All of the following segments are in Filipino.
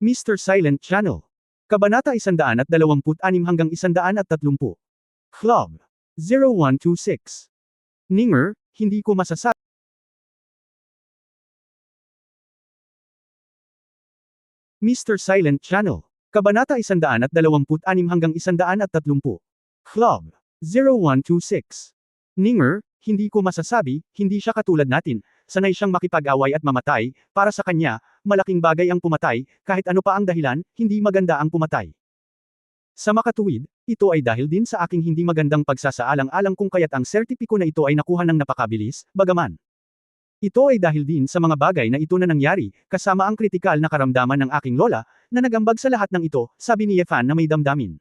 Mr. Silent Channel. Kabanata 126 hanggang 130. Club 0126. Ninger, hindi ko masasabi. Mr. Silent Channel. Kabanata 126 hanggang 130. Club 0126. Ninger, hindi ko masasabi, hindi siya katulad natin, sanay siyang makipag-away at mamatay, para sa kanya, malaking bagay ang pumatay, kahit ano pa ang dahilan, hindi maganda ang pumatay. Sa makatuwid, ito ay dahil din sa aking hindi magandang pagsasaalang-alang kung kaya't ang sertipiko na ito ay nakuha ng napakabilis, bagaman. Ito ay dahil din sa mga bagay na ito na nangyari, kasama ang kritikal na karamdaman ng aking lola, na nagambag sa lahat ng ito, sabi ni Yefan na may damdamin.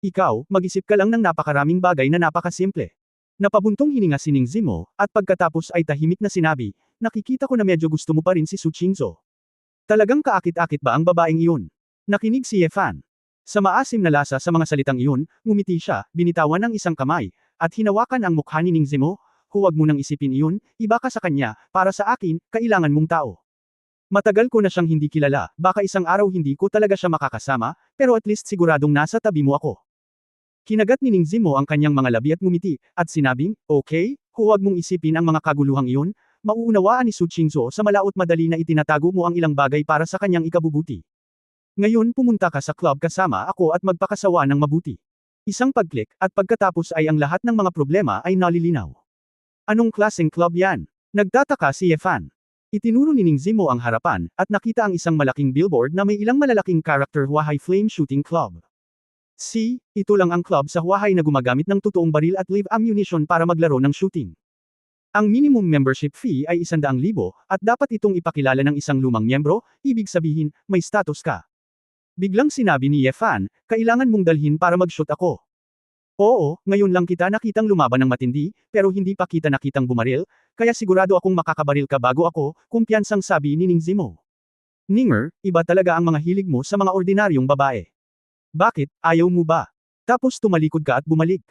Ikaw, mag-isip ka lang ng napakaraming bagay na napakasimple. Napabuntong hininga si Ning Zimo, at pagkatapos ay tahimik na sinabi, nakikita ko na medyo gusto mo pa rin si Su Qingzhou. Talagang kaakit-akit ba ang babaeng iyon? Nakinig si Yefan. Sa maasim na lasa sa mga salitang iyon, ngumiti siya, binitawan ng isang kamay, at hinawakan ang mukha ni Ning Zimo, huwag mo nang isipin iyon, iba ka sa kanya, para sa akin, kailangan mong tao. Matagal ko na siyang hindi kilala, baka isang araw hindi ko talaga siya makakasama, pero at least siguradong nasa tabi mo ako. Kinagat ni Ning Zimo ang kanyang mga labi at ngumiti, at sinabing, okay, huwag mong isipin ang mga kaguluhang iyon, mauunawaan ni Su Qingzhou sa malaot madali na itinatago mo ang ilang bagay para sa kanyang ikabubuti. Ngayon pumunta ka sa club kasama ako at magpakasawa ng mabuti. Isang pag-click, at pagkatapos ay ang lahat ng mga problema ay nalilinaw. Anong klaseng club yan? Nagtataka si Yefan. Itinuro ni Ning Zimo ang harapan, at nakita ang isang malaking billboard na may ilang malalaking character Huahai Flame Shooting Club. Ito lang ang club sa Huahai na gumagamit ng totoong baril at live ammunition para maglaro ng shooting. Ang minimum membership fee ay 100,000, at dapat itong ipakilala ng isang lumang miyembro, ibig sabihin, may status ka. Biglang sinabi ni Yefan, kailangan mong dalhin para mag-shoot ako. Oo, ngayon lang kita nakitang lumaban ng matindi, pero hindi pa kita nakitang bumaril, kaya sigurado akong makakabaril ka bago ako, kumpiyansang sabi ni Ning Zimo. Ninger, iba talaga ang mga hilig mo sa mga ordinaryong babae. Bakit, ayaw mo ba? Tapos tumalikod ka at bumalik.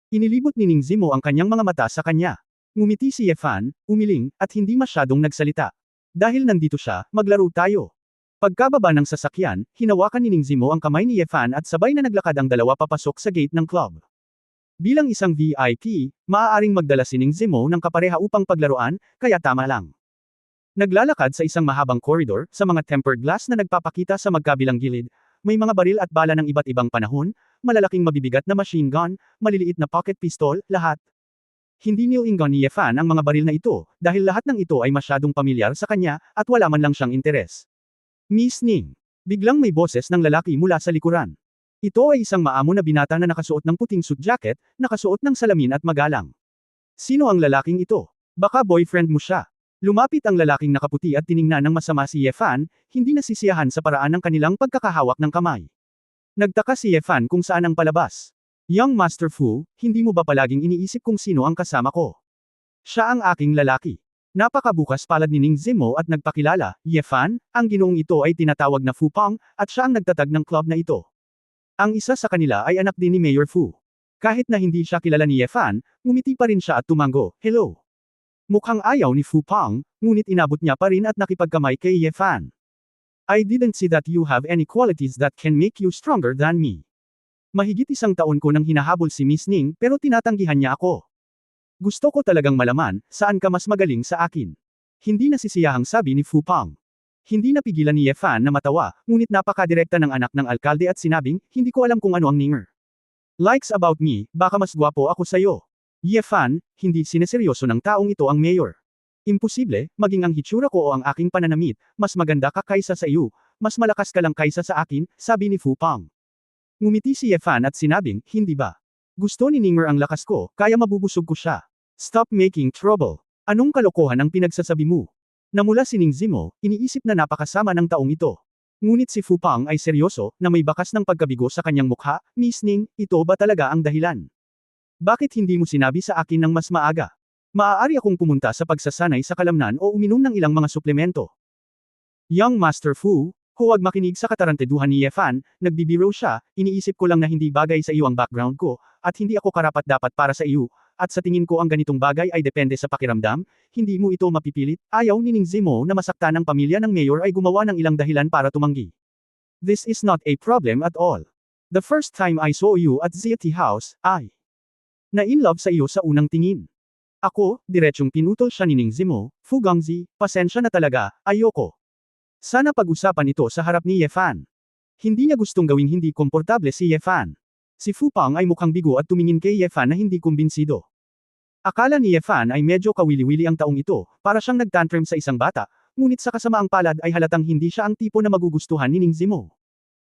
Inilibot ni Ning Zimo ang kanyang mga mata sa kanya. Ngumiti si Yefan, umiling, at hindi masyadong nagsalita. Dahil nandito siya, maglaro tayo. Pagkababa ng sasakyan, hinawakan ni Ning Zimo ang kamay ni Yefan at sabay na naglakad ang dalawa papasok sa gate ng club. Bilang isang VIP, maaaring magdala si Ning Zimo ng kapareha upang paglaruan, kaya tama lang. Naglalakad sa isang mahabang koridor, sa mga tempered glass na nagpapakita sa magkabilang gilid, may mga baril at bala ng iba't ibang panahon, malalaking mabibigat na machine gun, maliliit na pocket pistol, lahat. Hindi niuinggan ni Yefan ang mga baril na ito, dahil lahat ng ito ay masyadong pamilyar sa kanya, at wala man lang siyang interes. Miss Ning. Biglang may boses ng lalaki mula sa likuran. Ito ay isang maamo na binata na nakasuot ng puting suit jacket, nakasuot ng salamin at magalang. Sino ang lalaking ito? Baka boyfriend mo siya. Lumapit ang lalaking nakaputi at tiningnan ng masama si Yefan, hindi nasisiyahan sa paraan ng kanilang pagkakahawak ng kamay. Nagtaka si Yefan kung saan ang palabas. Young Master Fu, hindi mo ba palaging iniisip kung sino ang kasama ko? Siya ang aking lalaki. Napakabukas palad ni Ning Zimo at nagpakilala, Yefan, ang ginoong ito ay tinatawag na Fu Pang, at siya ang nagtatag ng club na ito. Ang isa sa kanila ay anak din ni Mayor Fu. Kahit na hindi siya kilala ni Yefan, ngumiti pa rin siya at tumango, hello. Mukhang ayaw ni Fu Pang, ngunit inabot niya pa rin at nakipagkamay kay Yefan. I didn't see that you have any qualities that can make you stronger than me. Mahigit 1 taon ko nang hinahabol si Miss Ning pero tinatanggihan niya ako. Gusto ko talagang malaman, saan ka mas magaling sa akin? Hindi nasisiyahang sabi ni Fu Pang. Hindi napigilan ni Yefan na matawa, ngunit napakadirekta ng anak ng alkalde at sinabing, hindi ko alam kung ano ang Ninger. Likes about me, baka mas gwapo ako sayo. Yefan, hindi sineseryoso ng taong ito ang mayor. Imposible, maging ang hitsura ko o ang aking pananamit, mas maganda ka kaysa sa iyo, mas malakas ka lang kaysa sa akin, sabi ni Fu Pang. Ngumiti si Yefan at sinabing, hindi ba? Gusto ni Ninger ang lakas ko, kaya mabubusog ko siya. Stop making trouble. Anong kalokohan ang pinagsasabi mo? Namula si Ning Zimo, iniisip na napakasama ng taong ito. Ngunit si Fu Pang ay seryoso, na may bakas ng pagkabigo sa kanyang mukha, Miss Ning, ito ba talaga ang dahilan? Bakit hindi mo sinabi sa akin ng mas maaga? Maaari akong pumunta sa pagsasanay sa kalamnan o uminom ng ilang mga suplemento. Young Master Fu, huwag makinig sa katarantaduhan ni Yefan, nagbibiro siya, iniisip ko lang na hindi bagay sa iyo ang background ko, at hindi ako karapat-dapat para sa iyo, at sa tingin ko ang ganitong bagay ay depende sa pakiramdam, hindi mo ito mapipilit, ayaw ni Ning Zimo na masaktan ang pamilya ng mayor ay gumawa ng ilang dahilan para tumanggi. This is not a problem at all. The first time I saw you at ZT House, I na-inlove sa iyo sa unang tingin. Ako, diretsyong pinutol siya ni Ning Zimo, Fu Gangzi, pasensya na talaga, ayoko. Sana pag-usapan ito sa harap ni Ye Fan. Hindi niya gustong gawing hindi komportable si Ye Fan. Si Fu Pang ay mukhang bigo at tumingin kay Ye Fan na hindi kumbinsido. Akala ni Ye Fan ay medyo kawili-wili ang taong ito, para siyang nagtantrum sa isang bata, ngunit sa kasamaang palad ay halatang hindi siya ang tipo na magugustuhan ni Ning Zimo.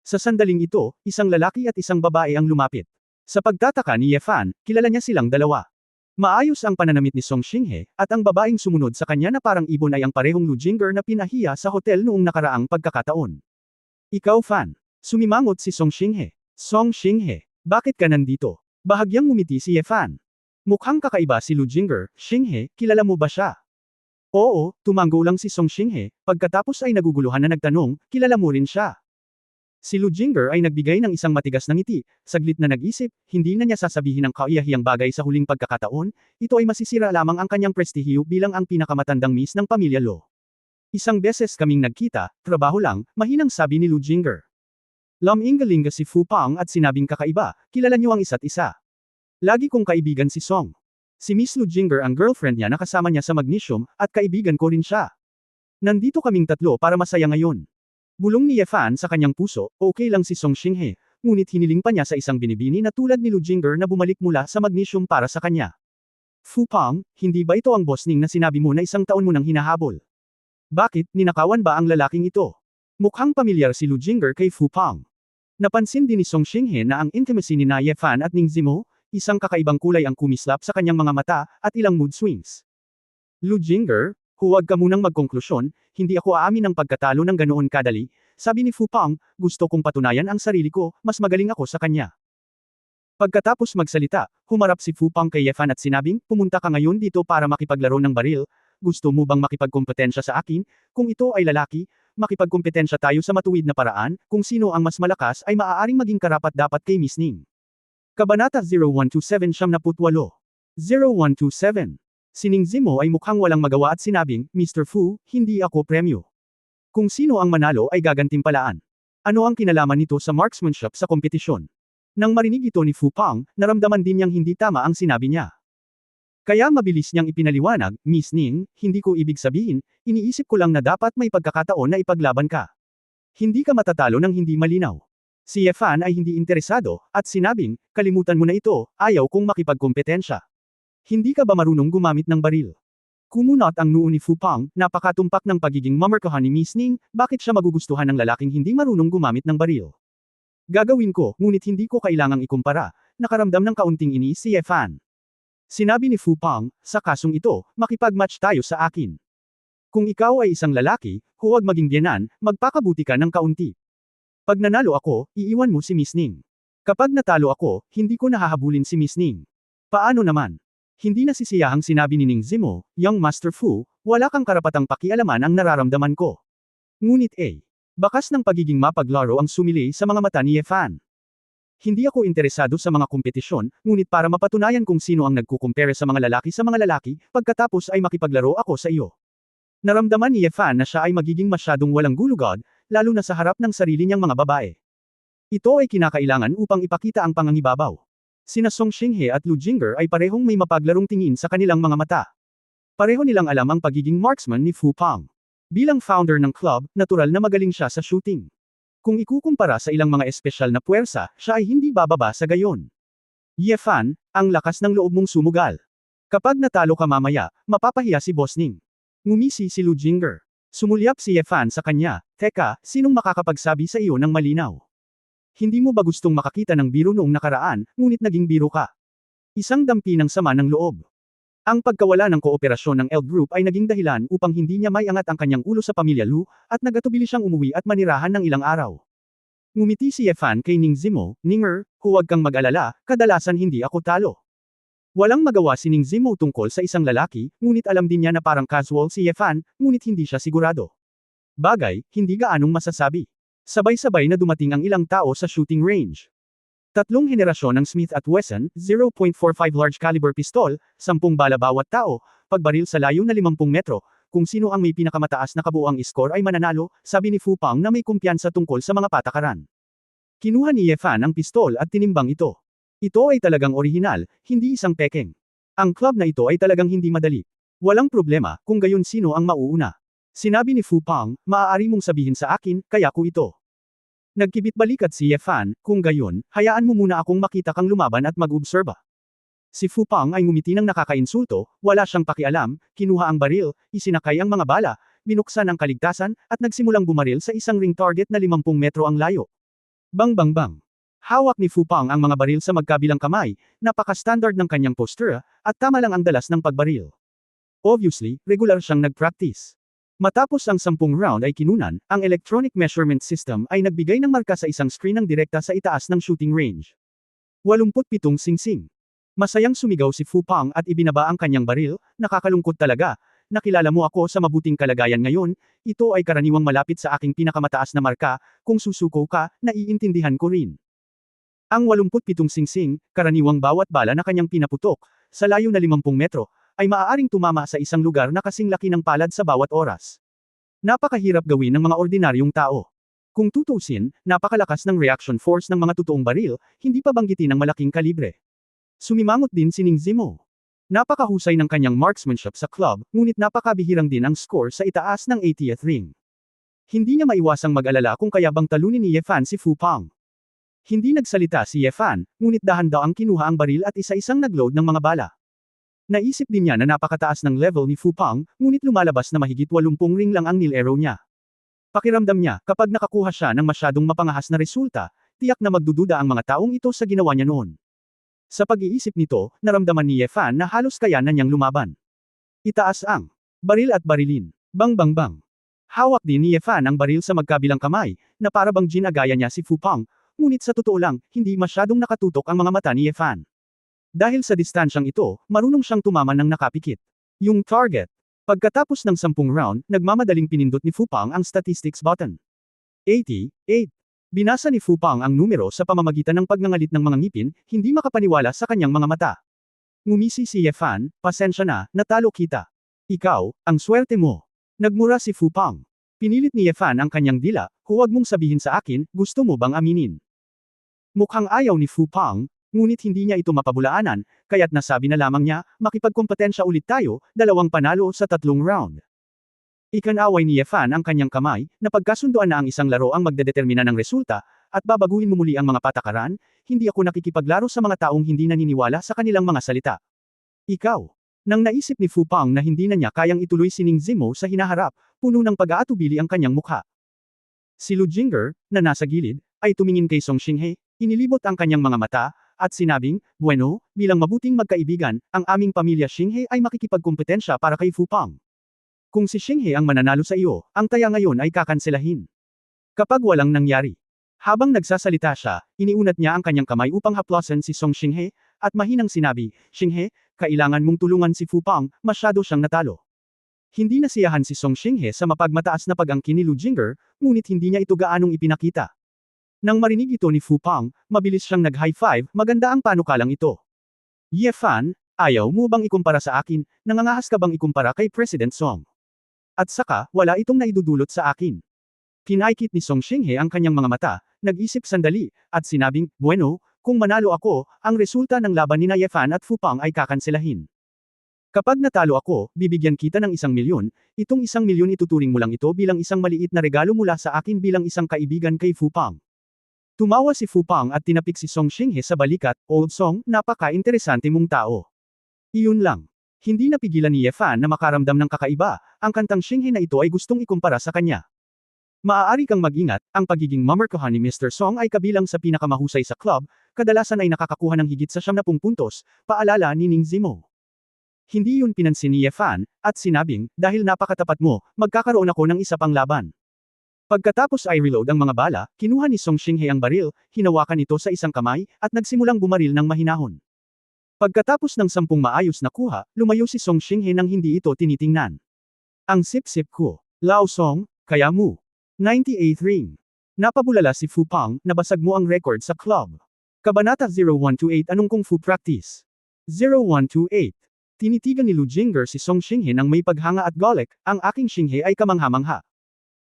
Sa sandaling ito, isang lalaki at isang babae ang lumapit. Sa pagtataka ni Ye Fan, kilala niya silang dalawa. Maayos ang pananamit ni Song Xinghe, at ang babaeng sumunod sa kanya na parang ibon ay ang parehong Lu Jinger na pinahiya sa hotel noong nakaraang pagkakataon. Ikaw Fan. Sumimangot si Song Xinghe. Song Xinghe, bakit ka nandito? Bahagyang ngumiti si Ye Fan. Mukhang kakaiba si Lu Jinger, Xinghe, kilala mo ba siya? Oo, tumango lang si Song Xinghe, pagkatapos ay naguguluhan na nagtanong, kilala mo rin siya. Si Lu Jinger ay nagbigay ng isang matigas na ngiti, saglit na nag-isip, hindi na niya sasabihin ang kaiyahiyang bagay sa huling pagkakataon, ito ay masisira lamang ang kanyang prestihiyo bilang ang pinakamatandang miss ng pamilya Lo. Isang beses kaming nagkita, trabaho lang, mahinang sabi ni Lu Jinger. Lam-ingalinga si Fu Pang at sinabing kakaiba, kilala niyo ang isa't isa. Lagi kong kaibigan si Song. Si Miss Lu Jinger ang girlfriend niya na kasama niya sa Magnesium, at kaibigan ko rin siya. Nandito kaming tatlo para masaya ngayon. Bulong ni Ye Fan sa kanyang puso, okay lang si Song Xinghe, ngunit hiniling pa niya sa isang binibini na tulad ni Lu Jinger na bumalik mula sa Magnesium para sa kanya. Fu Pang, hindi ba ito ang boss Ning na sinabi mo na isang taon mo nang hinahabol? Bakit, ninakawan ba ang lalaking ito? Mukhang pamilyar si Lu Jinger kay Fu Pang. Napansin din ni Song Xinghe na ang intimacy ni Ye Fan at Ning Zimo, isang kakaibang kulay ang kumislap sa kanyang mga mata, at ilang mood swings. Lu Jinger, huwag ka munang magkonklusyon, hindi ako aamin ng pagkatalo ng ganoon kadali, sabi ni Fu Pang, gusto kong patunayan ang sarili ko, mas magaling ako sa kanya. Pagkatapos magsalita, humarap si Fu Pang kay Ye Fan at sinabing, pumunta ka ngayon dito para makipaglaro ng baril, gusto mo bang makipagkompetensya sa akin, kung ito ay lalaki, makipagkompetensya tayo sa matuwid na paraan, kung sino ang mas malakas ay maaaring maging karapat-dapat kay Miss Ning. Kabanata 0127 78 0127 Si Ning Zimo ay mukhang walang magawa at sinabing, Mr. Fu, hindi ako premyo. Kung sino ang manalo ay gagantimpalaan. Ano ang kinalaman nito sa marksmanship sa kompetisyon? Nang marinig ito ni Fu Pang, naramdaman din niyang hindi tama ang sinabi niya. Kaya mabilis niyang ipinaliwanag, Miss Ning, hindi ko ibig sabihin, iniisip ko lang na dapat may pagkakataon na ipaglaban ka. Hindi ka matatalo ng hindi malinaw. Si Ye Fan ay hindi interesado, at sinabing, kalimutan mo na ito, ayaw kong makipagkompetensya. Hindi ka ba marunong gumamit ng baril? Kumunot ang noo ni Fu Pang, napakatumpak ng pagiging mamarkahan ni Miss Ning, bakit siya magugustuhan ng lalaking hindi marunong gumamit ng baril? Gagawin ko, ngunit hindi ko kailangang ikumpara, nakaramdam ng kaunting inis si Ye Fan. Sinabi ni Fu Pang, sa kasong ito, makipag-match tayo sa akin. Kung ikaw ay isang lalaki, huwag maging biyenan, magpakabuti ka ng kaunti. Pag nanalo ako, iiwan mo si Miss Ning. Kapag natalo ako, hindi ko nahahabulin si Miss Ning. Paano naman? Hindi nasisiyahang sinabi ni Ning Zimo, Young Master Fu, wala kang karapatang pakialaman ang nararamdaman ko. Ngunit bakas ng pagiging mapaglaro ang sumili sa mga mata ni Ye Fan. Hindi ako interesado sa mga kompetisyon, ngunit para mapatunayan kung sino ang nagkukumpere sa mga lalaki, pagkatapos ay makipaglaro ako sa iyo. Naramdaman ni Ye Fan na siya ay magiging masyadong walang gulugod, lalo na sa harap ng sarili niyang mga babae. Ito ay kinakailangan upang ipakita ang pangangibabaw. Sina Song Xinghe at Lu Jinger ay parehong may mapaglarong tingin sa kanilang mga mata. Pareho nilang alam ang pagiging marksman ni Fu Pang. Bilang founder ng club, natural na magaling siya sa shooting. Kung ikukumpara sa ilang mga espesyal na puwersa, siya ay hindi bababa sa gayon. Ye Fan, ang lakas ng loob mong sumugal. Kapag natalo ka mamaya, mapapahiya si Boss Ning. Ngumisi si Lu Jinger. Sumulyap si Ye Fan sa kanya, teka, sinong makakapagsabi sa iyo ng malinaw? Hindi mo ba gustong makakita ng biro noong nakaraan, ngunit naging biro ka? Isang dampi ng sama ng loob. Ang pagkawala ng kooperasyon ng L Group ay naging dahilan upang hindi niya maiangat ang kanyang ulo sa pamilya Lu, at nagatubili siyang umuwi at manirahan ng ilang araw. Ngumiti si Ye Fan kay Ning Zimo, Ninger, huwag kang mag-alala, kadalasan hindi ako talo. Walang magawa si Ning Zimo tungkol sa isang lalaki, ngunit alam din niya na parang casual si Ye Fan, ngunit hindi siya sigurado. Bagay, hindi gaanong masasabi. Sabay-sabay na dumating ang ilang tao sa shooting range. 3 henerasyon ng Smith & Wesson, 0.45 large caliber pistol, 10 bala bawat tao, pagbaril sa layo na 50 metro, kung sino ang may pinakamataas na kabuuang score ay mananalo, sabi ni Fu Pang na may kumpiyansa tungkol sa mga patakaran. Kinuha ni Ye Fan ang pistol at tinimbang ito. Ito ay talagang orihinal, hindi isang pekeng. Ang club na ito ay talagang hindi madali. Walang problema, kung gayon sino ang mauuna. Sinabi ni Fu Pang, maaari mong sabihin sa akin, kaya ko ito. Nagkibit balikat si Ye Fan, kung gayon, hayaan mo muna akong makita kang lumaban at mag-obserba. Si Fu Pang ay ngumiti ng nakakainsulto, wala siyang pakialam, kinuha ang baril, isinakay ang mga bala, binuksan ang kaligtasan, at nagsimulang bumaril sa isang ring target na 50 metro ang layo. Bang bang bang. Hawak ni Fu Pang ang mga baril sa magkabilang kamay, napaka-standard ng kanyang postura, at tama lang ang dalas ng pagbaril. Obviously, regular siyang nag-practice. Matapos ang 10 round ay kinunan, ang electronic measurement system ay nagbigay ng marka sa isang screen ng direkta sa itaas ng shooting range. 87 singsing. Masayang sumigaw si Fu Pang at ibinaba ang kanyang baril, nakakalungkot talaga, nakilala mo ako sa mabuting kalagayan ngayon, ito ay karaniwang malapit sa aking pinakamataas na marka, kung susuko ka, naiintindihan ko rin. Ang 87 singsing, karaniwang bawat bala na kanyang pinaputok, sa layo na 50 metro, ay maaaring tumama sa isang lugar na kasing laki ng palad sa bawat oras. Napakahirap gawin ng mga ordinaryong tao. Kung tutusin, napakalakas ng reaction force ng mga totoong baril, hindi pa banggitin ng malaking kalibre. Sumimangot din si Ning Zimo. Napakahusay ng kanyang marksmanship sa club, ngunit napakabihirang din ang score sa itaas ng 80th ring. Hindi niya maiwasang mag-alala kung kaya bang talunin ni Ye Fan si Fu Pang. Hindi nagsalita si Ye Fan, ngunit dahan-daang kinuha ang baril at isa-isang nagload ng mga bala. Naisip din niya na napakataas ng level ni Fu Pang, ngunit lumalabas na mahigit 80 ring lang ang nilaro niya. Pakiramdam niya, kapag nakakuha siya ng masyadong mapangahas na resulta, tiyak na magdududa ang mga taong ito sa ginawa niya noon. Sa pag-iisip nito, naramdaman ni Ye Fan na halos kaya na niyang lumaban. Itaas ang baril at barilin. Bang bang bang. Hawak din ni Ye Fan ang baril sa magkabilang kamay, na para bang ginagaya niya si Fu Pang, ngunit sa totoo lang, hindi masyadong nakatutok ang mga mata ni Ye Fan. Dahil sa distansyang ito, marunong siyang tumaman ng nakapikit. Yung target. Pagkatapos ng 10 round, nagmamadaling pinindot ni Fu Pang ang statistics button. 88. Binasa ni Fu Pang ang numero sa pamamagitan ng pagngangalit ng mga ngipin, hindi makapaniwala sa kanyang mga mata. Ngumisi si Ye Fan, pasensya na, natalo kita. Ikaw, ang swerte mo. Nagmura si Fu Pang. Pinilit ni Ye Fan ang kanyang dila, huwag mong sabihin sa akin, gusto mo bang aminin? Mukhang ayaw ni Fu Pang, ngunit hindi niya ito mapabulaanan, kaya't nasabi na lamang niya, makipagkompetensya ulit tayo, 2 panalo sa 3 round. Ikanaway ni Ye Fan ang kanyang kamay, na pagkasunduan na ang isang laro ang magdedetermina ng resulta, at babaguhin mo muli ang mga patakaran, hindi ako nakikipaglaro sa mga taong hindi naniniwala sa kanilang mga salita. Ikaw. Nang naisip ni Fu Pang na hindi na niya kayang ituloy si Ning Zimo sa hinaharap, puno ng pag-aatubili ang kanyang mukha. Si Lu Jinger, na nasa gilid, ay tumingin kay Song Xinghe, inilibot ang kanyang mga mata, at sinabing, bueno, bilang mabuting magkaibigan, ang aming pamilya Xinghe ay makikipagkompetensya para kay Fu Pang. Kung si Xinghe ang mananalo sa iyo, ang taya ngayon ay kakanselahin. Kapag walang nangyari. Habang nagsasalita siya, iniunat niya ang kanyang kamay upang haplasan si Song Xinghe, at mahinang sinabi, Xinghe, kailangan mong tulungan si Fu Pang, masyado siyang natalo. Hindi nasiyahan si Song Xinghe sa mapagmataas na pag-angkin ni Lu Jinger, ngunit hindi niya ito gaanong ipinakita. Nang marinig ito ni Fu Pang, mabilis siyang nag-high five, maganda ang panukalang ito. Ye Fan, ayaw mo bang ikumpara sa akin, nangangahas ka bang ikumpara kay President Song? At saka, wala itong naidudulot sa akin. Kinaikit ni Song Xinghe ang kanyang mga mata, nag-isip sandali, at sinabing, bueno, kung manalo ako, ang resulta ng laban ni Ye Fan at Fu Pang ay kakanselahin. Kapag natalo ako, bibigyan kita ng 1 milyon, itong 1 milyon ituturing mo lang ito bilang isang maliit na regalo mula sa akin bilang isang kaibigan kay Fu Pang. Tumawa si Fu Pang at tinapik si Song Xinghe sa balikat, Old Song, napaka-interesante mong tao. Iyon lang. Hindi napigilan ni Ye Fan na makaramdam ng kakaiba, ang kantang Xinghe na ito ay gustong ikumpara sa kanya. Maaari kang mag-ingat, ang pagiging mamarkahan ni Mr. Song ay kabilang sa pinakamahusay sa club, kadalasan ay nakakakuha ng higit sa 70 puntos, paalala ni Ning Zimo. Hindi yun pinansin ni Ye Fan, at sinabing, dahil napakatapat mo, magkakaroon ako ng isa pang laban. Pagkatapos ay reload ang mga bala, kinuha ni Song Xinghe ang baril, hinawakan ito sa isang kamay, at nagsimulang bumaril ng mahinahon. Pagkatapos ng 10 maayos na kuha, lumayo si Song Xinghe nang hindi ito tinitingnan. Ang sip-sip ko. Lao Song, kaya mo. 98th ring. Napabulala si Fu Pang, nabasag mo ang record sa club. Kabanata 0128 Anong Kung Fu Practice? 0128. Tinitigan ni Lu Jingger si Song Xinghe nang may paghanga at golek, ang aking Xinghe ay kamangha-mangha.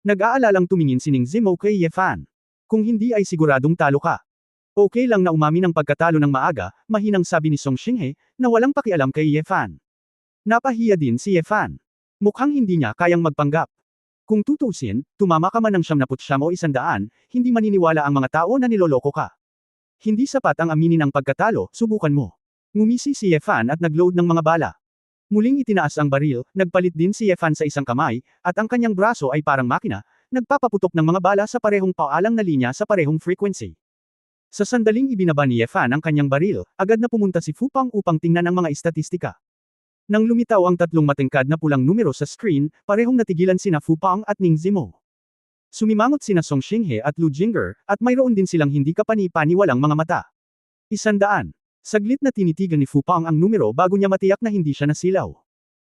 Nag-aalalang tumingin si Ning Zimo kay Ye Fan. Kung hindi ay siguradong talo ka. Okay lang na umamin ng pagkatalo ng maaga, mahinang sabi ni Song Xinghe, na walang pakialam kay Ye Fan. Napahiya din si Ye Fan. Mukhang hindi niya kayang magpanggap. Kung tutusin, tumama ka man ng 99 o 100, hindi maniniwala ang mga tao na niloloko ka. Hindi sapat ang aminin ang pagkatalo, subukan mo. Ngumisi si Ye Fan at nagload ng mga bala. Muling itinaas ang baril, nagpalit din si Ye Fan sa isang kamay, at ang kanyang braso ay parang makina, nagpapaputok ng mga bala sa parehong paalang na linya sa parehong frequency. Sa sandaling ibinaba ni Ye Fan ang kanyang baril, agad na pumunta si Fu Pang upang tingnan ang mga istatistika. Nang lumitaw ang tatlong matengkad na pulang numero sa screen, parehong natigilan sina Fu Pang at Ning Zimo. Sumimangot sina Song Xinghe at Lu Jingger, at mayroon din silang hindi kapani-paniwalang mga mata. 100. Saglit na tinitigan ni Fu Pang ang numero bago niya matiyak na hindi siya nasilaw.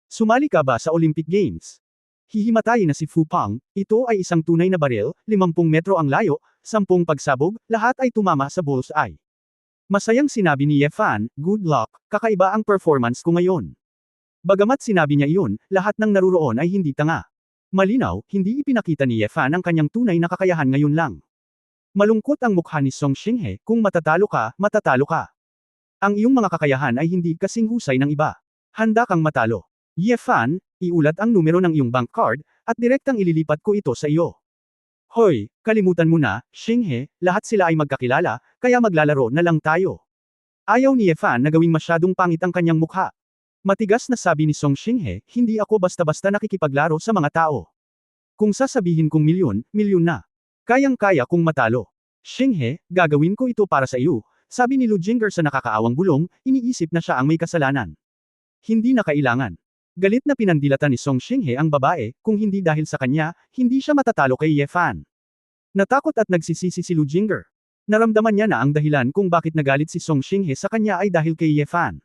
Sumali ka ba sa Olympic Games? Hihimatayin na si Fu Pang, ito ay isang tunay na baril, 50 metro ang layo, 10 pagsabog, lahat ay tumama sa bullseye. Masayang sinabi ni Ye Fan, good luck, kakaiba ang performance ko ngayon. Bagamat sinabi niya iyon, lahat ng naruroon ay hindi tanga. Malinaw, hindi ipinakita ni Ye Fan ang kanyang tunay na kakayahan ngayon lang. Malungkot ang mukha ni Song Xinghe, kung matatalo ka, matatalo ka. Ang iyong mga kakayahan ay hindi kasing husay ng iba. Handa kang matalo. Ye Fan, iulat ang numero ng iyong bank card, at direktang ililipat ko ito sa iyo. Hoy, kalimutan mo na, Xinghe, lahat sila ay magkakilala, kaya maglalaro na lang tayo. Ayaw ni Ye Fan na gawing masyadong pangit ang kanyang mukha. Matigas na sabi ni Song Xinghe, hindi ako basta-basta nakikipaglaro sa mga tao. Kung sasabihin kong milyon, milyon na. Kayang-kaya kong matalo. Xinghe, gagawin ko ito para sa iyo, sabi ni Lu Jingger sa nakakaawang bulong, iniisip na siya ang may kasalanan. Hindi na kailangan. Galit na pinandilatan ni Song Xinghe ang babae, kung hindi dahil sa kanya, hindi siya matatalo kay Ye Fan. Natakot at nagsisisi si Lu Jingger. Naramdaman niya na ang dahilan kung bakit nagalit si Song Xinghe sa kanya ay dahil kay Ye Fan.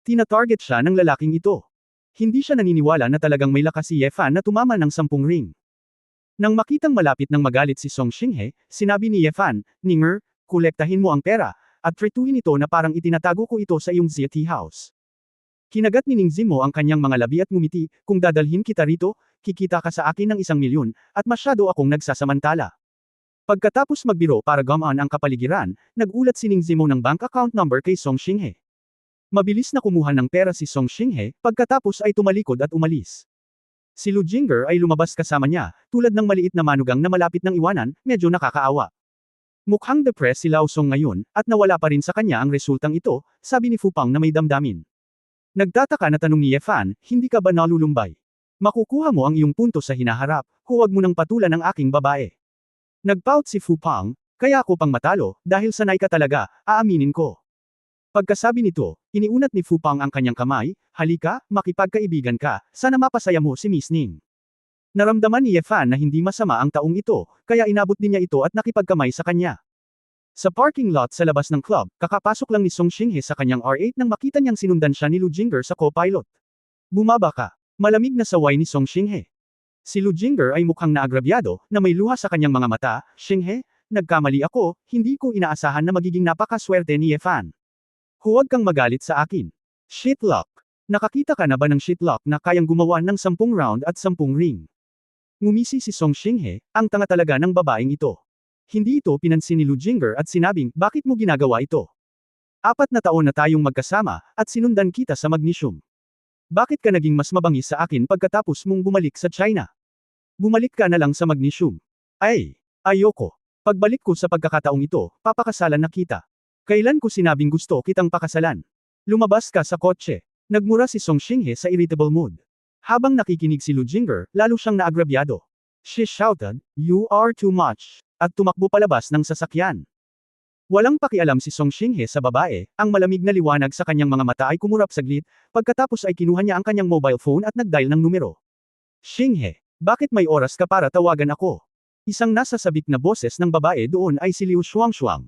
Tina-target siya ng lalaking ito. Hindi siya naniniwala na talagang may lakas si Ye Fan na tumama ng 10 ring. Nang makitang malapit ng magalit si Song Xinghe, sinabi ni Ye Fan, Ninger, kolektahin mo ang pera, at trituhin ito na parang itinatago ko ito sa iyong ZT house. Kinagat ni Ning Zimo ang kanyang mga labi at ngumiti, kung dadalhin kita rito, kikita ka sa akin ng 1 milyon, at masyado akong nagsasamantala. Pagkatapos magbiro para gumaan ang kapaligiran, nagulat si Ning Zimo ng bank account number kay Song Xinghe. Mabilis na kumuha ng pera si Song Xinghe, pagkatapos ay tumalikod at umalis. Si Lu Jingger ay lumabas kasama niya, tulad ng maliit na manugang na malapit ng iwanan, medyo nakakaawa. Mukhang depressed si Lao Song ngayon, at nawala pa rin sa kanya ang resultang ito, sabi ni Fu Pang na may damdamin. Nagtataka na tanong ni Ye Fan, hindi ka ba nalulumbay? Makukuha mo ang iyong punto sa hinaharap, huwag mo nang patulan ang aking babae. Nagpout si Fu Pang, kaya ako pang matalo, dahil sanay ka talaga, aaminin ko. Pagkasabi nito, iniunat ni Fu Pang ang kanyang kamay, halika, makipagkaibigan ka, sana mapasaya mo si Miss Ning. Naramdaman ni Ye Fan na hindi masama ang taong ito, kaya inabot din niya ito at nakipagkamay sa kanya. Sa parking lot sa labas ng club, kakapasok lang ni Song Xinghe sa kanyang R8 nang makita niyang sinundan siya ni Lu Jingger sa co-pilot. Bumaba ka. Malamig na saway ni Song Xinghe. Si Lu Jingger ay mukhang naagrabyado, na may luha sa kanyang mga mata, Xinghe, nagkamali ako, hindi ko inaasahan na magiging napakaswerte ni Ye Fan. Huwag kang magalit sa akin. Shitlock. Nakakita ka na ba ng shitlock na kayang gumawa ng 10 round at 10 ring? Ngumisi si Song Xinghe, ang tanga talaga ng babaeng ito. Hindi ito pinansin ni Lu Jingger at sinabing, bakit mo ginagawa ito? 4 na taon na tayong magkasama, at sinundan kita sa Magnesium. Bakit ka naging mas mabangis sa akin pagkatapos mong bumalik sa China? Bumalik ka na lang sa Magnesium. Ay, ayoko. Pagbalik ko sa pagkakataong ito, papakasalan na kita. Kailan ko sinabing gusto kitang pakasalan? Lumabas ka sa kotse. Nagmura si Song Xinghe sa irritable mood. Habang nakikinig si Lu Jingger, lalo siyang naagrabyado. She shouted, "You are too much," at tumakbo palabas ng sasakyan. Walang pakialam si Song Xinghe sa babae, ang malamig na liwanag sa kanyang mga mata ay kumurap saglit, pagkatapos ay kinuha niya ang kanyang mobile phone at nag-dial ng numero. Xinghe, bakit may oras ka para tawagan ako? Isang nasasabik na boses ng babae doon ay si Liu Shuangshuang.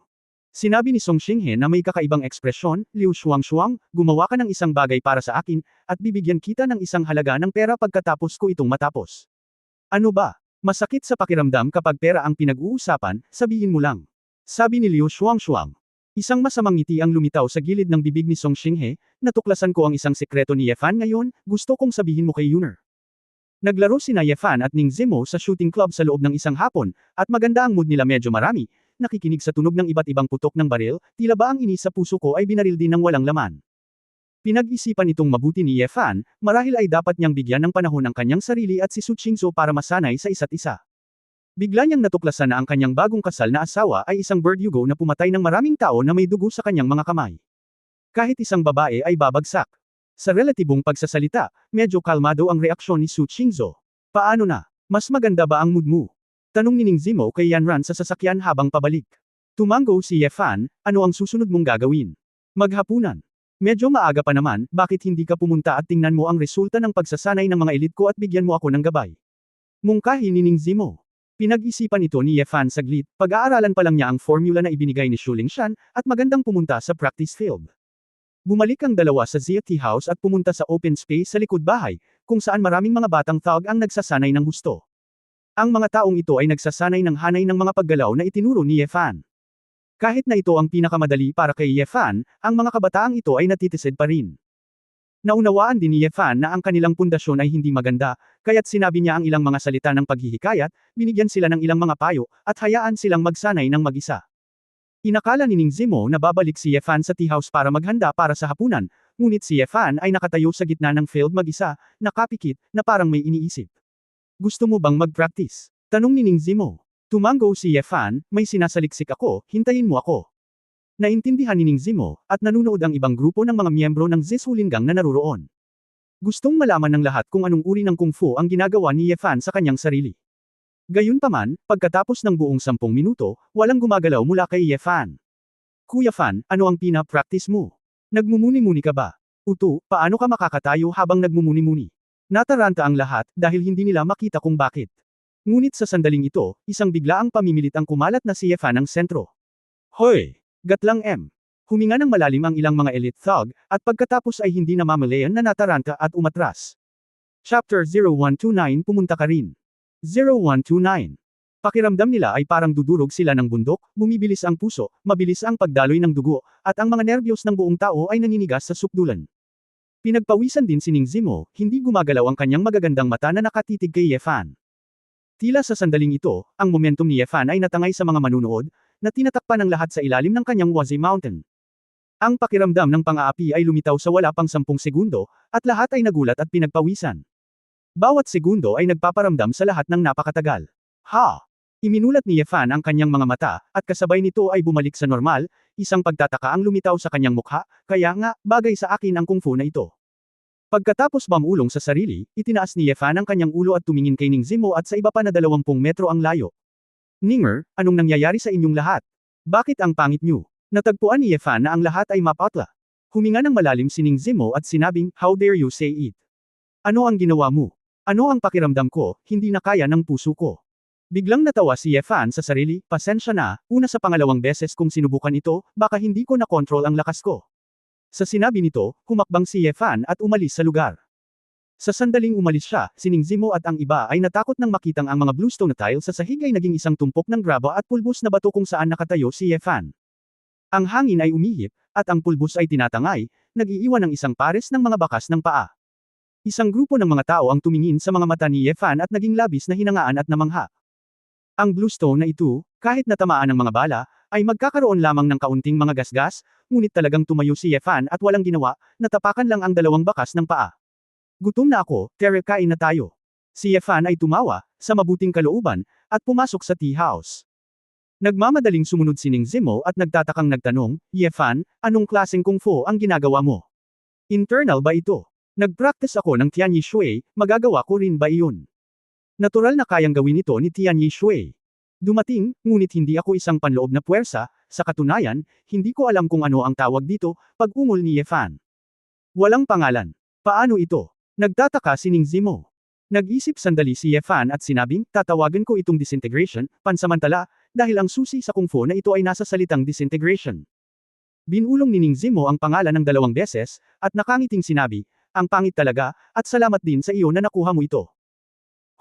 Sinabi ni Song Xinghe na may kakaibang ekspresyon, Liu Shuangshuang, gumawa ka ng isang bagay para sa akin, at bibigyan kita ng isang halaga ng pera pagkatapos ko itong matapos. Ano ba? Masakit sa pakiramdam kapag pera ang pinag-uusapan, sabihin mo lang. Sabi ni Liu Shuangshuang. Isang masamang ngiti ang lumitaw sa gilid ng bibig ni Song Xinghe, natuklasan ko ang isang sekreto ni Yefan ngayon, gusto kong sabihin mo kay Yuner. Naglaro sina Yefan at Ning Zimo sa shooting club sa loob ng isang hapon, at maganda ang mood nila medyo marami, nakikinig sa tunog ng iba't ibang putok ng baril, tila ba ang inis sa puso ko ay binaril din ng walang laman. Pinag-isipan itong mabuti ni Yefan, marahil ay dapat niyang bigyan ng panahon ang kanyang sarili at si Su Qingzhou para masanay sa isa't isa. Bigla niyang natuklasan na ang kanyang bagong kasal na asawa ay isang Verdugo na pumatay ng maraming tao na may dugo sa kanyang mga kamay. Kahit isang babae ay babagsak. Sa relatibong pagsasalita, medyo kalmado ang reaksyon ni Su Qingzhou. Paano na? Mas maganda ba ang mood mo? Tanong ni Ning Zimo kay Yanran sa sasakyan habang pabalik. Tumango si Yefan, ano ang susunod mong gagawin? Maghapunan. Medyo maaga pa naman, bakit hindi ka pumunta at tingnan mo ang resulta ng pagsasanay ng mga elite ko at bigyan mo ako ng gabay? Mungkahi ni Ning Zimo. Pinag-isipan ito ni Yefan saglit, pag-aaralan pa lang niya ang formula na ibinigay ni Shu Lingshan, at magandang pumunta sa practice field. Bumalik ang dalawa sa Zia Tea House at pumunta sa open space sa likod bahay, kung saan maraming mga batang thug ang nagsasanay ng husto. Ang mga taong ito ay nagsasanay ng hanay ng mga paggalaw na itinuro ni Yefan. Kahit na ito ang pinakamadali para kay Yefan, ang mga kabataang ito ay natitisid pa rin. Naunawaan din ni Yefan na ang kanilang pundasyon ay hindi maganda, kaya't sinabi niya ang ilang mga salita ng paghihikayat, binigyan sila ng ilang mga payo, at hayaan silang magsanay ng mag-isa. Inakala ni Ning Zimo na babalik si Yefan sa tea house para maghanda para sa hapunan, ngunit si Yefan ay nakatayo sa gitna ng field mag-isa, nakapikit, na parang may iniisip. Gusto mo bang mag-practice? Tanong ni Ning Zimo. Tumango si Yefan, may sinasaliksik ako, hintayin mo ako. Naintindihan ni Ning Zimo, at nanunood ang ibang grupo ng mga miyembro ng Zishulinggang na naruroon. Gustong malaman ng lahat kung anong uri ng kung fu ang ginagawa ni Yefan sa kanyang sarili. Gayunpaman, pagkatapos ng buong 10 minuto, walang gumagalaw mula kay Yefan. Kuya Fan, ano ang pina-practice mo? Nagmumuni-muni ka ba? Uto, paano ka makakatayo habang nagmumuni-muni? Nataranta ang lahat, dahil hindi nila makita kung bakit. Ngunit sa sandaling ito, isang biglaang pamimilit ang kumalat na si Yefan ng sentro. Hoy! Gatlang M. Huminga ng malalim ang ilang mga elite thug, at pagkatapos ay hindi namamalayan na nataranta at umatras. Chapter 0129 Pumunta ka rin. 0129. Pakiramdam nila ay parang dudurog sila ng bundok, bumibilis ang puso, mabilis ang pagdaloy ng dugo, at ang mga nerbiyos ng buong tao ay naninigas sa sukdulan. Pinagpawisan din si Ning Zimo, hindi gumagalaw ang kanyang magagandang mata na nakatitig kay Yefan. Tila sa sandaling ito, ang momentum ni Yefan ay natangay sa mga manunood, na tinatakpan ng lahat sa ilalim ng kanyang Wazi Mountain. Ang pakiramdam ng pang-aapi ay lumitaw sa wala pang 10 segundo, at lahat ay nagulat at pinagpawisan. Bawat segundo ay nagpaparamdam sa lahat ng napakatagal. Ha! Iminulat ni Yefan ang kanyang mga mata, at kasabay nito ay bumalik sa normal, isang pagtataka ang lumitaw sa kanyang mukha, kaya nga, bagay sa akin ang kung fu na ito. Pagkatapos mamulong sa sarili, itinaas ni Yefan ang kanyang ulo at tumingin kay Ning Zimo at sa iba pa na 20 metro ang layo. Ninger, anong nangyayari sa inyong lahat? Bakit ang pangit niyo? Natagpuan ni Yefan na ang lahat ay mapatla. Huminga ng malalim si Ning Zimo at sinabing, how dare you say it? Ano ang ginawa mo? Ano ang pakiramdam ko, hindi na kaya ng puso ko? Biglang natawa si Yefan sa sarili, pasensya na, una sa pangalawang beses kung sinubukan ito, baka hindi ko na-control ang lakas ko. Sa sinabi nito, humakbang si Yefan at umalis sa lugar. Sa sandaling umalis siya, si Ning Zimo at ang iba ay natakot nang makitang ang mga bluestone na tile sa sahig ay naging isang tumpok ng graba at pulbos na bato kung saan nakatayo si Yefan. Ang hangin ay umihip, at ang pulbos ay tinatangay, nag-iiwan ng isang pares ng mga bakas ng paa. Isang grupo ng mga tao ang tumingin sa mga mata ni Yefan at naging labis na hinangaan at namangha. Ang bluestone na ito, kahit natamaan ng mga bala, ay magkakaroon lamang ng kaunting mga gasgas, ngunit talagang tumayo si Yefan at walang ginawa, natapakan lang ang 2 bakas ng paa. Gutom na ako, Tere kain na tayo. Si Yefan ay tumawa, sa mabuting kalooban, at pumasok sa tea house. Nagmamadaling sumunod si Ning Zimo at nagtatakang nagtanong, Yefan, anong klaseng kung fu ang ginagawa mo? Internal ba ito? Nagpractice ako ng Tianyi Shui, magagawa ko rin ba iyon? Natural na kayang gawin ito ni Tianyi Shui. Dumating, ngunit hindi ako isang panloob na puwersa, sa katunayan, hindi ko alam kung ano ang tawag dito, pag-ungol ni Yefan. Walang pangalan. Paano ito? Nagtataka si Ning Zimo. Nag-isip sandali si Yefan at sinabing, tatawagan ko itong disintegration, pansamantala, dahil ang susi sa kung fu na ito ay nasa salitang disintegration. Binulong ni Ning Zimo ang pangalan ng 2 beses, at nakangiting sinabi, ang pangit talaga, at salamat din sa iyo na nakuha mo ito.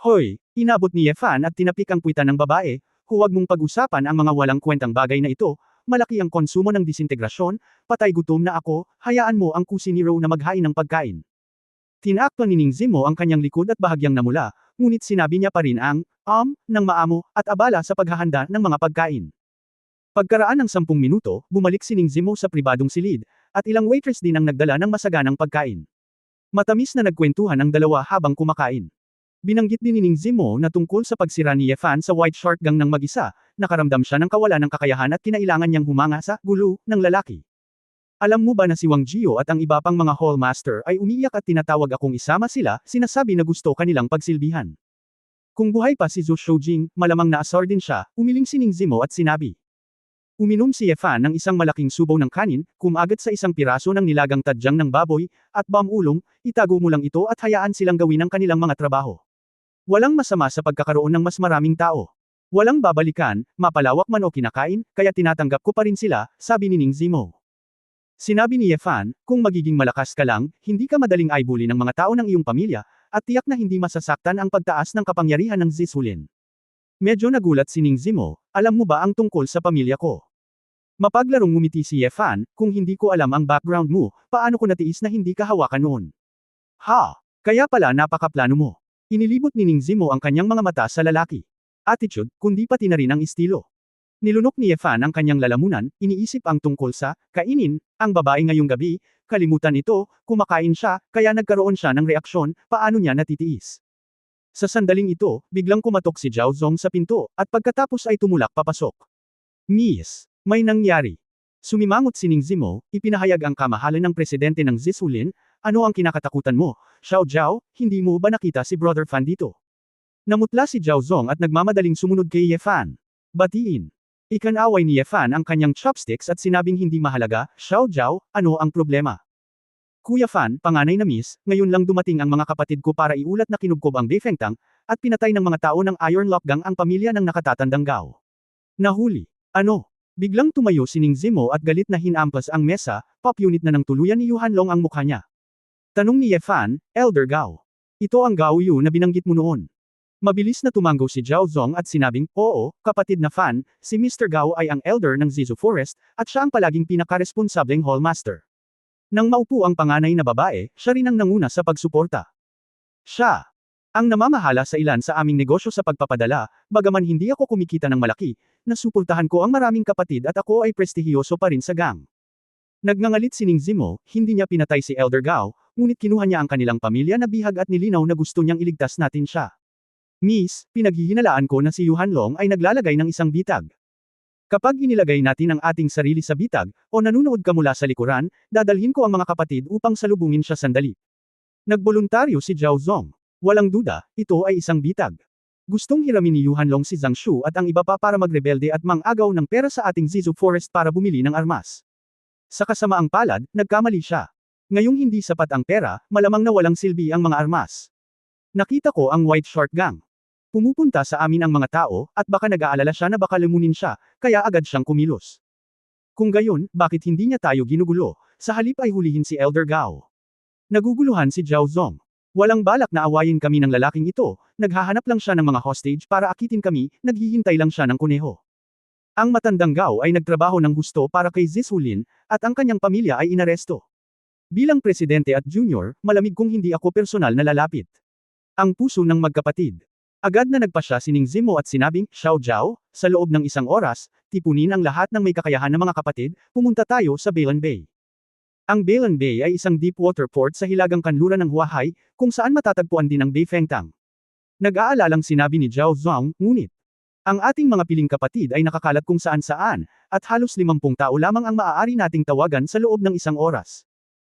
Hoy, inabot ni Yefan at tinapik ang puwitan ng babae, huwag mong pag-usapan ang mga walang kwentang bagay na ito, malaki ang konsumo ng disintegrasyon, patay gutom na ako, hayaan mo ang kusinero na maghain ng pagkain. Tinakpan ni Ning Zimo ang kanyang likod at bahagyang namula, ngunit sinabi niya pa rin ang, ng maamo, at abala sa paghahanda ng mga pagkain. Pagkaraan ng 10 minuto, bumalik si Ning Zimo sa pribadong silid, at ilang waitress din ang nagdala ng masaganang pagkain. Matamis na nagkwentuhan ang dalawa habang kumakain. Binanggit din ni Ning Zimo na tungkol sa pagsira ni Yefan sa White Shark Gang ng mag-isa, nakaramdam siya ng kawalan ng kakayahan at kinailangan niyang humanga sa gulo ng lalaki. Alam mo ba na si Wang Jio at ang iba pang mga hallmaster ay umiiyak at tinatawag akong isama sila, sinasabi na gusto kanilang pagsilbihan. Kung buhay pa si Zhou Shoujing, malamang naasar din siya, umiling si Ning Zimo at sinabi. Uminom si Yefan ng isang malaking subaw ng kanin, kumagat sa isang piraso ng nilagang tadyang ng baboy, at ulong, itago mo lang ito at hayaan silang gawin ang kanilang mga trabaho. Walang masama sa pagkakaroon ng mas maraming tao. Walang babalikan, mapalawak man o kinakain, kaya tinatanggap ko pa rin sila, sabi ni Ning Zimo. Sinabi ni Yefan, kung magiging malakas ka lang, hindi ka madaling aibuli ng mga tao ng iyong pamilya, at tiyak na hindi masasaktan ang pagtaas ng kapangyarihan ng Zishulin. Medyo nagulat si Ning Zimo, alam mo ba ang tungkol sa pamilya ko? Mapaglarong ngumiti si Yefan, kung hindi ko alam ang background mo, paano ko natiis na hindi ka hawakan noon? Ha! Kaya pala napakaplano mo. Inilibot ni Ning Zimo ang kanyang mga mata sa lalaki. Attitude, kundi pati na rin ang estilo. Nilunok ni Yefan ang kanyang lalamunan, iniisip ang tungkol sa, kainin, ang babae ngayong gabi, kalimutan ito, kumakain siya, kaya nagkaroon siya ng reaksyon, paano niya natitiis. Sa sandaling ito, biglang kumatok si Zhao Zong sa pinto, at pagkatapos ay tumulak papasok. Miss, may nangyari. Sumimangot si Ning Zimo, ipinahayag ang kamahalan ng presidente ng Zishulin, ano ang kinakatakutan mo, Xiao Zhao, hindi mo ba nakita si Brother Fan dito? Namutla si Zhao Zong at nagmamadaling sumunod kay Yefan. Batiin. Ikanaway ni Yefan ang kanyang chopsticks at sinabing hindi mahalaga, Xiao Zhao, ano ang problema? Kuya Fan, panganay na miss, ngayon lang dumating ang mga kapatid ko para iulat na kinubkob ang Beifengtang, at pinatay ng mga tao ng Iron Lock Gang ang pamilya ng nakatatandang Gao. Nahuli. Ano? Biglang tumayo si Ning Zimo at galit na hinampas ang mesa, pop unit na ng tuluyan ni Yuhan Long ang mukha niya. Tanong ni Yefan, Elder Gao. Ito ang Gao Yu na binanggit mo noon. Mabilis na tumango si Zhao Zong at sinabing, oo, kapatid na Fan, si Mr. Gao ay ang elder ng Zizu Forest, at siya ang palaging pinakaresponsableng hallmaster. Nang maupo ang panganay na babae, siya rin ang nanguna sa pagsuporta. Siya ang namamahala sa ilan sa aming negosyo sa pagpapadala, bagaman hindi ako kumikita ng malaki, nasuportahan ko ang maraming kapatid at ako ay prestihiyoso pa rin sa gang. Nagngangalit si Ning Zimo, hindi niya pinatay si Elder Gao, ngunit kinuha niya ang kanilang pamilya na bihag at nilinaw na gusto niyang iligtas natin siya. Miss, pinaghihinalaan ko na si Yuhan Long ay naglalagay ng isang bitag. Kapag inilagay natin ang ating sarili sa bitag, o nanunood ka mula sa likuran, dadalhin ko ang mga kapatid upang salubungin siya sandali. Nagboluntaryo si Zhao Zong. Walang duda, ito ay isang bitag. Gustong hiramin ni Yuhan Long si Zhang Shu at ang iba pa para magrebelde at mang-agaw ng pera sa ating Zizu Forest para bumili ng armas. Sa kasamaang palad, nagkamali siya. Ngayong hindi sapat ang pera, malamang na walang silbi ang mga armas. Nakita ko ang White Shark Gang. Pumupunta sa amin ang mga tao, at baka nag-aalala siya na baka lumunin siya, kaya agad siyang kumilos. Kung gayon, bakit hindi niya tayo ginugulo, sa halip ay hulihin si Elder Gao? Naguguluhan si Zhao Zong. Walang balak na awayin kami ng lalaking ito, naghahanap lang siya ng mga hostage para akitin kami, naghihintay lang siya ng kuneho. Ang matandang Gao ay nagtrabaho ng gusto para kay Zishulin, at ang kanyang pamilya ay inaresto. Bilang presidente at junior, malamig kung hindi ako personal na lalapit. Ang puso ng magkapatid. Agad na nagpasya si Ning Zimo at sinabing, Xiao Zhao, sa loob ng isang oras, tipunin ang lahat ng may kakayahan ng mga kapatid, pumunta tayo sa Balan Bay. Ang Balan Bay ay isang deep water port sa hilagang kanluran ng Huahai, kung saan matatagpuan din ang Beifengtang. Nag-aalalang sinabi ni Zhao Zong, ngunit ang ating mga piling kapatid ay nakakalat kung saan-saan, at halos 50 tao lamang ang maaari nating tawagan sa loob ng isang oras.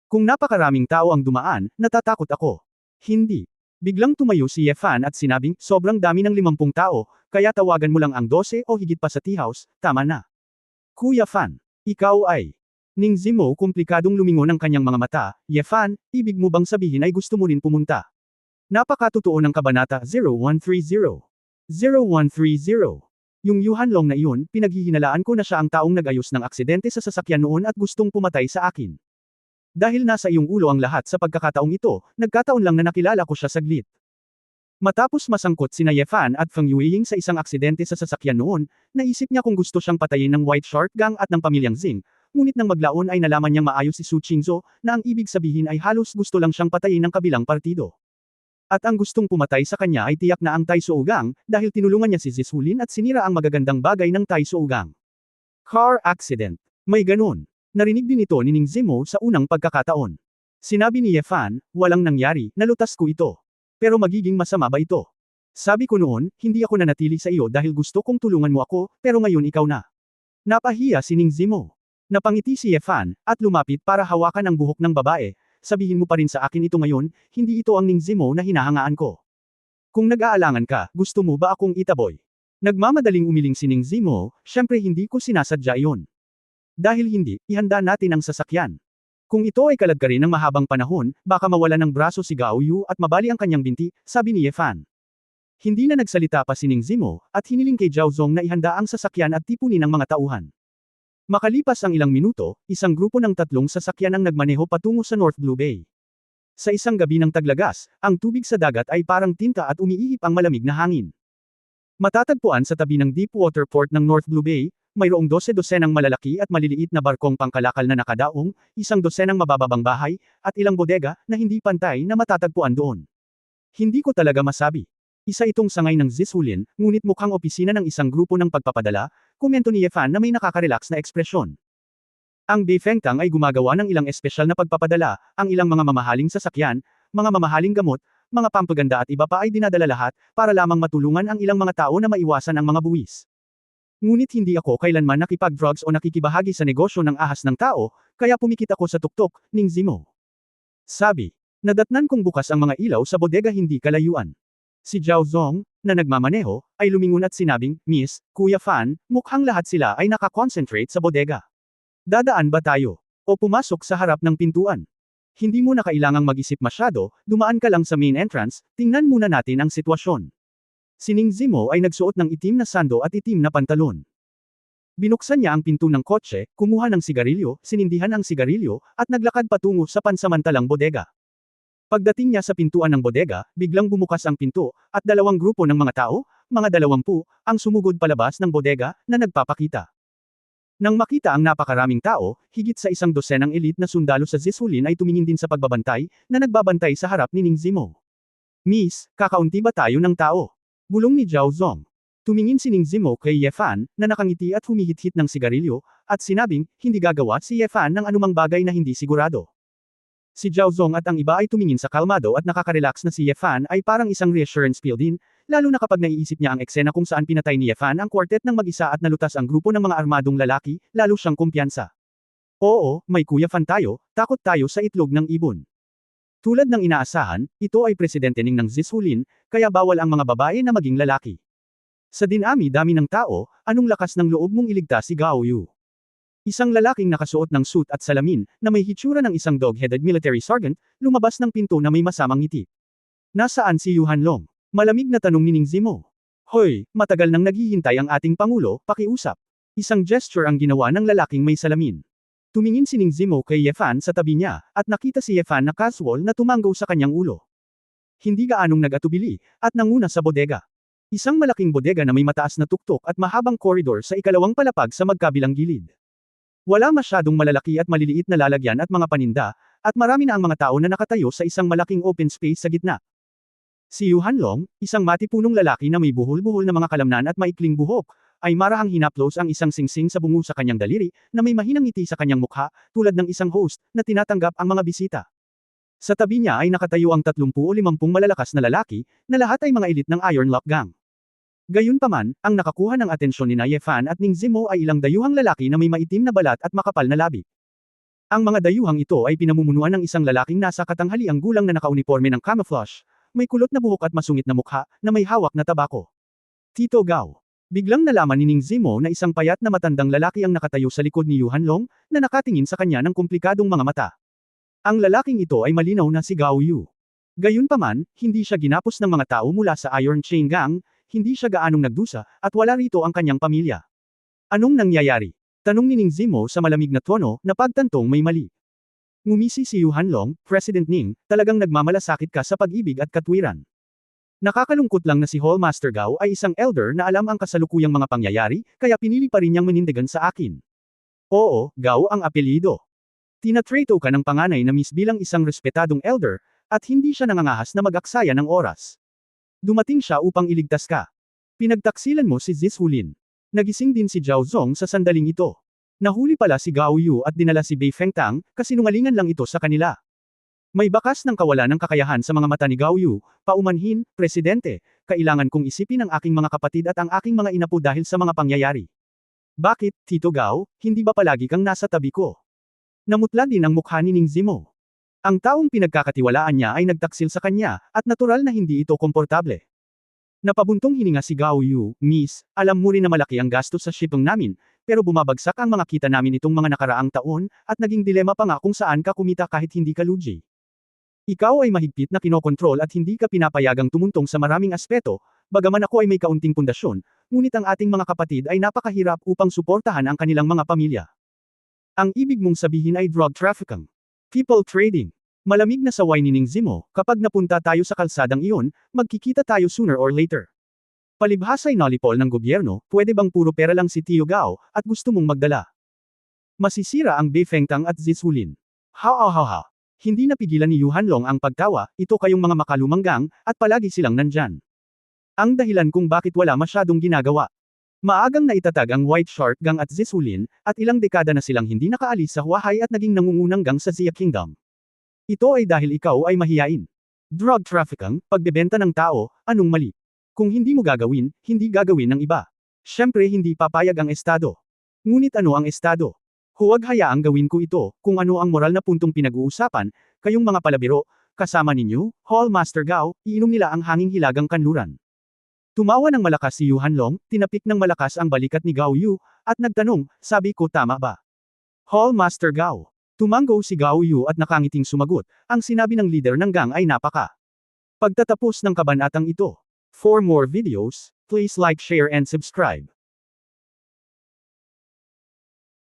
Kung napakaraming tao ang dumaan, natatakot ako. Hindi. Biglang tumayo si Yefan at sinabing, sobrang dami ng 50 tao, kaya tawagan mo lang ang 12 o higit pa sa tea house, tama na. Kuya Fan, ikaw ay. Ning Zimo komplikadong lumingon ang kanyang mga mata, Yefan, ibig mo bang sabihin ay gusto mo rin pumunta? Napakatotoo ng kabanata 0130. 0130. Yung Yuhan Long na iyon, pinaghihinalaan ko na siya ang taong nag-ayos ng aksidente sa sasakyan noon at gustong pumatay sa akin. Dahil nasa iyong ulo ang lahat sa pagkakataong ito, nagkataon lang na nakilala ko siya saglit. Matapos masangkot sina Ye Fan at Feng Yueying sa isang aksidente sa sasakyan noon, naisip niya kung gusto siyang patayin ng White Shark Gang at ng pamilyang Zing, ngunit nang maglaon ay nalaman niyang maayos si Su Qingzhou, na ang ibig sabihin ay halos gusto lang siyang patayin ng kabilang partido. At ang gustong pumatay sa kanya ay tiyak na ang Tai Gang, dahil tinulungan niya si Zishulin at sinira ang magagandang bagay ng Tai Gang. Car accident. May ganun. Narinig din ito ni Ning Zimo sa unang pagkakataon. Sinabi ni Ye Fan, walang nangyari, nalutas ko ito. Pero magiging masama ba ito? Sabi ko noon, hindi ako nanatili sa iyo dahil gusto kong tulungan mo ako, pero ngayon ikaw na. Napahiya si Ning Zimo. Napangiti si Ye Fan, at lumapit para hawakan ang buhok ng babae. Sabihin mo pa rin sa akin ito ngayon, hindi ito ang Ning Zimo na hinahangaan ko. Kung nag-aalangan ka, gusto mo ba akong itaboy? Nagmamadaling umiling si Ning Zimo, syempre hindi ko sinasadya iyon. Dahil hindi, ihanda natin ang sasakyan. Kung ito ay kaladkarin ng mahabang panahon, baka mawala ng braso si Gao Yu at mabali ang kanyang binti, sabi ni Ye Fan. Hindi na nagsalita pa si Ning Zimo, at hiniling kay Zhao Zong na ihanda ang sasakyan at tipunin ang mga tauhan. Makalipas ang ilang minuto, isang grupo ng 3 sasakyan ang nagmaneho patungo sa North Blue Bay. Sa isang gabi ng taglagas, ang tubig sa dagat ay parang tinta at umiihip ang malamig na hangin. Matatagpuan sa tabi ng Deepwater Port ng North Blue Bay, mayroong 12 malalaki at maliliit na barkong pangkalakal na nakadaong, 12 mabababang bahay, at ilang bodega na hindi pantay na matatagpuan doon. Hindi ko talaga masabi. Isa itong sangay ng Zishulin, ngunit mukhang opisina ng isang grupo ng pagpapadala, komento ni Ye Fan na may nakaka-relax na ekspresyon. Ang Beifengtang ay gumagawa ng ilang espesyal na pagpapadala, ang ilang mga mamahaling sasakyan, mga mamahaling gamot, mga pampaganda at iba pa ay dinadala lahat, para lamang matulungan ang ilang mga tao na maiwasan ang mga buwis. Ngunit hindi ako kailanman nakipag-drugs o nakikibahagi sa negosyo ng ahas ng tao, kaya pumikit ako sa tuktok, Ning Zimo. Sabi. Nadatnan kong bukas ang mga ilaw sa bodega hindi kalayuan. Si Zhao Zong, na nagmamaneho, ay lumingon at sinabing, Miss, Kuya Fan, mukhang lahat sila ay nakakonsentrate sa bodega. Dadaan ba tayo? O pumasok sa harap ng pintuan? Hindi mo na kailangang mag-isip masyado, dumaan ka lang sa main entrance, tingnan muna natin ang sitwasyon. Si Ning Zimo ay nagsuot ng itim na sando at itim na pantalon. Binuksan niya ang pinto ng kotse, kumuha ng sigarilyo, sinindihan ang sigarilyo, at naglakad patungo sa pansamantalang bodega. Pagdating niya sa pintuan ng bodega, biglang bumukas ang pinto, at 2 grupo ng mga tao, mga 20, ang sumugod palabas ng bodega, na nagpapakita. Nang makita ang napakaraming tao, higit sa 100 elite na sundalo sa Zishulin ay tumingin din sa pagbabantay, na nagbabantay sa harap ni Ning Zimo. Miss, kakaunti ba tayo ng tao? Bulong ni Zhao Zong. Tumingin si Ning Zimo kay Ye Fan, na nakangiti at humihit-hit ng sigarilyo, at sinabing, hindi gagawa si Ye Fan ng anumang bagay na hindi sigurado. Si Zhao Zong at ang iba ay tumingin sa kalmado at nakaka-relax na si Ye Fan ay parang isang reassurance pill din, lalo na kapag naiisip niya ang eksena kung saan pinatay ni Ye Fan ang quartet ng mag-isa at nalutas ang grupo ng mga armadong lalaki, lalo siyang kumpiyansa. Oo, may Kuya Fan tayo, takot tayo sa itlog ng ibon. Tulad ng inaasahan, ito ay presidente ng Zishulin, kaya bawal ang mga babae na maging lalaki. Sa dinami-dami ng tao, anong lakas ng loob mong iligtas si Gao Yu? Isang lalaking nakasuot ng suit at salamin, na may hitsura ng isang dog-headed military sergeant, lumabas ng pinto na may masamang ngiti. Nasaan si Yu Hanlong? Malamig na tanong ni Ning Zimo. Hoy, matagal nang naghihintay ang ating pangulo, pakiusap. Isang gesture ang ginawa ng lalaking may salamin. Tumingin si Ning Zimo kay Ye Fan sa tabi niya, at nakita si Ye Fan na casual na tumanggaw sa kanyang ulo. Hindi gaanong nag-atubili, at nanguna sa bodega. Isang malaking bodega na may mataas na tuktok at mahabang koridor sa ikalawang palapag sa magkabilang gilid. Wala masyadong malalaki at maliliit na lalagyan at mga paninda, at marami na ang mga tao na nakatayo sa isang malaking open space sa gitna. Si Yu Hanlong, isang matipunong lalaki na may buhol-buhol na mga kalamnan at maikling buhok, ay marahang hinaplos ang isang singsing sa bungo sa kanyang daliri, na may mahinang ngiti sa kanyang mukha, tulad ng isang host, na tinatanggap ang mga bisita. Sa tabi niya ay nakatayo ang 30 o 50 malalakas na lalaki, na lahat ay mga elite ng Iron Lock Gang. Gayunpaman, ang nakakuha ng atensyon ni Ye Fan at Ning Zimo ay ilang dayuhang lalaki na may maitim na balat at makapal na labi. Ang mga dayuhang ito ay pinamumunuan ng isang lalaking nasa katanghaliang gulang na nakauniforme ng camouflage, may kulot na buhok at masungit na mukha, na may hawak na tabako. Tito Gao. Biglang nalaman ni Ning Zimo na isang payat na matandang lalaki ang nakatayo sa likod ni Yu Hanlong, na nakatingin sa kanya ng komplikadong mga mata. Ang lalaking ito ay malinaw na si Gao Yu. Gayunpaman, hindi siya ginapos ng mga tao mula sa Iron Chain Gang, hindi siya gaanong nagdusa, at wala rito ang kanyang pamilya. Anong nangyayari? Tanong ni Ning Zimo sa malamig na tono, na pagtantong may mali. Ngumisi si Yu Hanlong, President Ning, talagang nagmamalasakit ka sa pag-ibig at katwiran. Nakakalungkot lang na si Hallmaster Gao ay isang elder na alam ang kasalukuyang mga pangyayari, kaya pinili pa rin niyang manindigan sa akin. Oo, Gao ang apelyido. Tinatrato ka ng panganay na Miss bilang isang respetadong elder, at hindi siya nangangahas na mag-aksaya ng oras. Dumating siya upang iligtas ka. Pinagtaksilan mo si Zishulin. Nagising din si Zhao Zong sa sandaling ito. Nahuli pala si Gao Yu at dinala si Bei Fengtang, kasinungalingan lang ito sa kanila. May bakas ng kawalan ng kakayahan sa mga mata ni Gao Yu, paumanhin, Presidente, kailangan kong isipin ang aking mga kapatid at ang aking mga inapo dahil sa mga pangyayari. Bakit, Tito Gao, hindi ba palagi kang nasa tabi ko? Namutla din ang mukha ni Ning Zimo. Ang taong pinagkakatiwalaan niya ay nagtaksil sa kanya, at natural na hindi ito komportable. Napabuntong hininga si Gao Yu, Miss, alam mo rin na malaki ang gastos sa shipong namin, pero bumabagsak ang mga kita namin itong mga nakaraang taon, at naging dilema pa nga kung saan ka kumita kahit hindi ka lugi. Ikaw ay mahigpit na kinokontrol at hindi ka pinapayagang tumuntong sa maraming aspeto, bagaman ako ay may kaunting pundasyon, ngunit ang ating mga kapatid ay napakahirap upang suportahan ang kanilang mga pamilya. Ang ibig mong sabihin ay drug trafficking. People trading. Malamig na saway ni Ning Zimo, kapag napunta tayo sa kalsadang iyon, magkikita tayo sooner or later. Palibhasa'y nalipol ng gobyerno, pwede bang puro pera lang si Tio Gao, at gusto mong magdala? Masisira ang Bei Fengtang at Zishulin. Ha. Hindi napigilan ni Yuhan Long ang pagtawa, ito kayong mga makalumanggang, at palagi silang nandyan. Ang dahilan kung bakit wala masyadong ginagawa. Maagang naitatag ang White Shark Gang at Zishulin, at ilang dekada na silang hindi nakaalis sa Huahay at naging nangungunang gang sa Xia Kingdom. Ito ay dahil ikaw ay mahiyain. Drug trafficking, pagbebenta ng tao, anong mali? Kung hindi mo gagawin, hindi gagawin ng iba. Siyempre hindi papayag ang Estado. Ngunit ano ang Estado? Huwag hayaang gawin ko ito, kung ano ang moral na puntong pinag-uusapan, kayong mga palabiro, kasama ninyo, Hallmaster Gao, iinom nila ang hanging hilagang kanluran. Tumawa ng malakas si Yuhan Long, tinapik ng malakas ang balikat ni Gao Yu, at nagtanong, sabi ko tama ba? Hallmaster Gao. Tumanggo si Gao Yu at nakangiting sumagot, ang sinabi ng leader ng gang ay napaka. Pagtatapos ng kabanatang ito. For more videos, please like, share and subscribe.